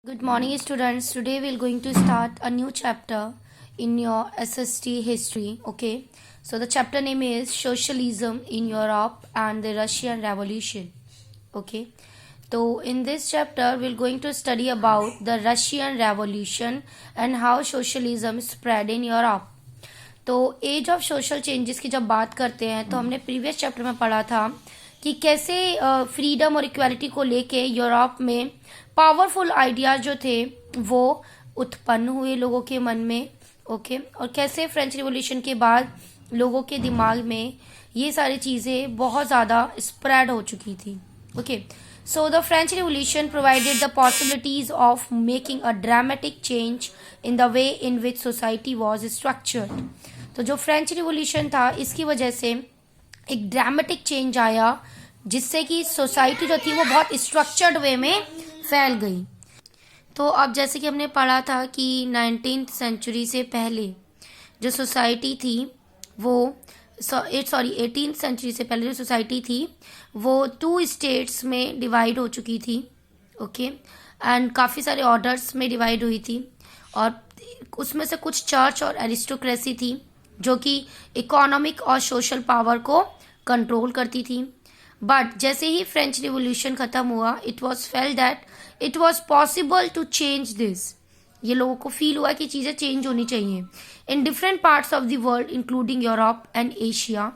Good morning, students. Today we are going to start a new chapter in your SST history. Okay, so the chapter name is Socialism in Europe and the Russian Revolution. Okay, so in this chapter we are going to study about the Russian Revolution and how socialism spread in Europe. तो as of social changes की जब बात करते हैं तो हमने previous chapter में पढ़ा था कि कैसे फ्रीडम और इक्वालिटी को लेके यूरोप में पावरफुल आइडियाज जो थे वो उत्पन्न हुए लोगों के मन में। ओके, और कैसे फ्रेंच रिवॉल्यूशन के बाद लोगों के दिमाग में ये सारी चीज़ें बहुत ज़्यादा स्प्रेड हो चुकी थी। Okay, so the French Revolution provided the possibilities of making a dramatic change in the way in which society was structured. तो जो फ्रेंच रिवॉल्यूशन था इसकी वजह से एक ड्रामेटिक चेंज आया जिससे कि सोसाइटी जो थी वो बहुत स्ट्रक्चर्ड वे में फैल गई। तो अब जैसे कि हमने पढ़ा था कि 19th सेंचुरी से पहले जो सोसाइटी थी वो 18th सेंचुरी से पहले जो सोसाइटी थी वो 2 स्टेट्स में डिवाइड हो चुकी थी। ओके, एंड काफ़ी सारे ऑर्डर्स में डिवाइड हुई थी और उसमें से कुछ चर्च और एरिस्टोक्रेसी थी जो कि इकोनॉमिक और सोशल पावर को कंट्रोल करती थी। बट जैसे ही फ्रेंच रिवॉल्यूशन ख़त्म हुआ it was felt that it was possible to change this. ये लोगों को फील हुआ कि चीज़ें चेंज होनी चाहिए। In different parts of the world including Europe and Asia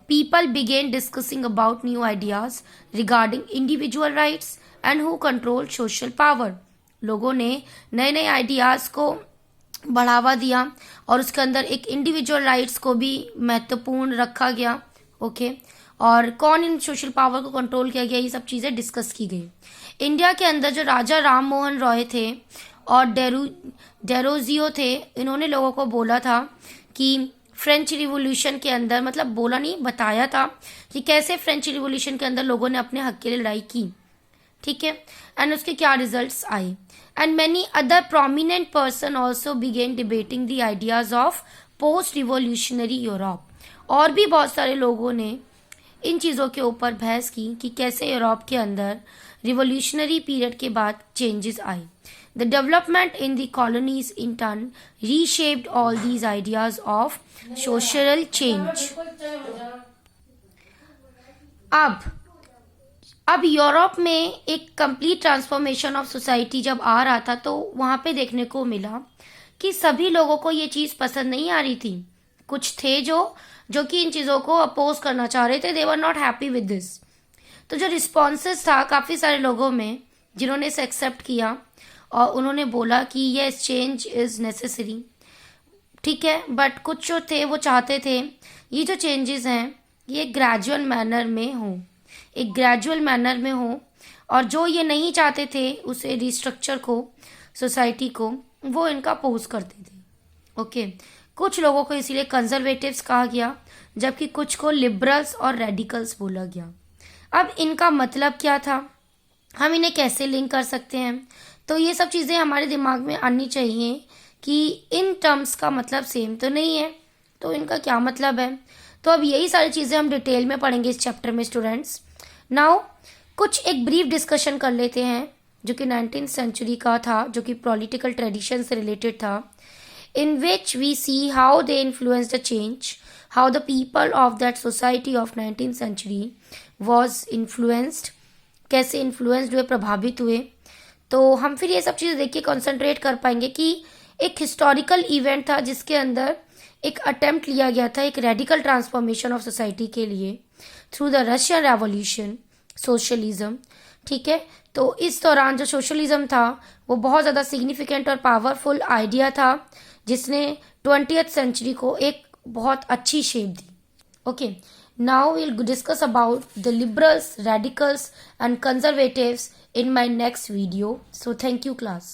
people begin discussing about new ideas regarding individual rights and who control social power. लोगों ने नए नए आइडियाज को बढ़ावा दिया और उसके अंदर एक इंडिविजुअल राइट्स को भी महत्वपूर्ण रखा गया। ओके, और कौन इन सोशल पावर को कंट्रोल किया गया ये सब चीज़ें डिस्कस की गई। इंडिया के अंदर जो राजा राम मोहन रॉय थे और डेरोजियो थे, इन्होंने लोगों को बोला था कि फ्रेंच रिवॉल्यूशन के अंदर, मतलब बोला नहीं बताया था कि कैसे फ्रेंच रिवॉल्यूशन के अंदर लोगों ने अपने हक के लिए लड़ाई की। ठीक है, एंड उसके क्या रिजल्ट्स आए। And many other prominent person also begin debating the ideas of post revolutionary Europe. और भी बहुत सारे लोगों ने इन चीज़ों के ऊपर बहस की कि कैसे यूरोप के अंदर रिवॉल्यूशनरी पीरियड के बाद चेंजेस आए। The development in the colonies in turn reshaped all these ideas of social change. अब यूरोप में एक कंप्लीट ट्रांसफॉर्मेशन ऑफ सोसाइटी जब आ रहा था तो वहाँ पे देखने को मिला कि सभी लोगों को ये चीज़ पसंद नहीं आ रही थी। कुछ थे जो कि इन चीज़ों को अपोज करना चाह रहे थे, they were not happy with this. तो जो रिस्पॉन्सेस था काफ़ी सारे लोगों में जिन्होंने इसे एक्सेप्ट किया और उन्होंने बोला कि ये चेंज इज़ नेसेसरी। ठीक है, बट कुछ जो थे वो चाहते थे ये जो चेंजेस हैं ये ग्रेजुअल मैनर में हों, एक ग्रेजुअल मैनर में हो, और जो ये नहीं चाहते थे उसे रिस्ट्रक्चर को, सोसाइटी को, वो इनका अपोज करते थे। ओके, कुछ लोगों को इसीलिए कंजर्वेटिव्स कहा गया जबकि कुछ को लिबरल्स और रेडिकल्स बोला गया। अब इनका मतलब क्या था, हम इन्हें कैसे लिंक कर सकते हैं, तो ये सब चीज़ें हमारे दिमाग में आनी चाहिए कि इन टर्म्स का मतलब सेम तो नहीं है, तो इनका क्या मतलब है। तो अब यही सारी चीज़ें हम डिटेल में पढ़ेंगे इस चैप्टर में स्टूडेंट्स। नाउ कुछ एक ब्रीफ डिस्कशन कर लेते हैं जो कि 19th सेंचुरी का था, जो कि पॉलिटिकल ट्रेडिशन से रिलेटेड था, in which we see how they influenced the change, how the people of that society of 19th century was influenced, कैसे influenced हुए, प्रभावित हुए। तो हम फिर ये सब चीज़ें देख के कॉन्सेंट्रेट कर पाएंगे कि एक हिस्टोरिकल इवेंट था जिसके अंदर एक अटेम्प्ट लिया गया था एक रेडिकल ट्रांसफॉर्मेशन ऑफ सोसाइटी के लिए through the Russian revolution, socialism. ठीक है, तो इस दौरान जो सोशलिज्म था वो बहुत ज़्यादा सिग्निफिकेंट और पावरफुल आइडिया था जिसने 20th सेंचुरी को एक बहुत अच्छी शेप दी। Okay, now we'll discuss about the liberals, radicals and conservatives in my next video. So thank you class.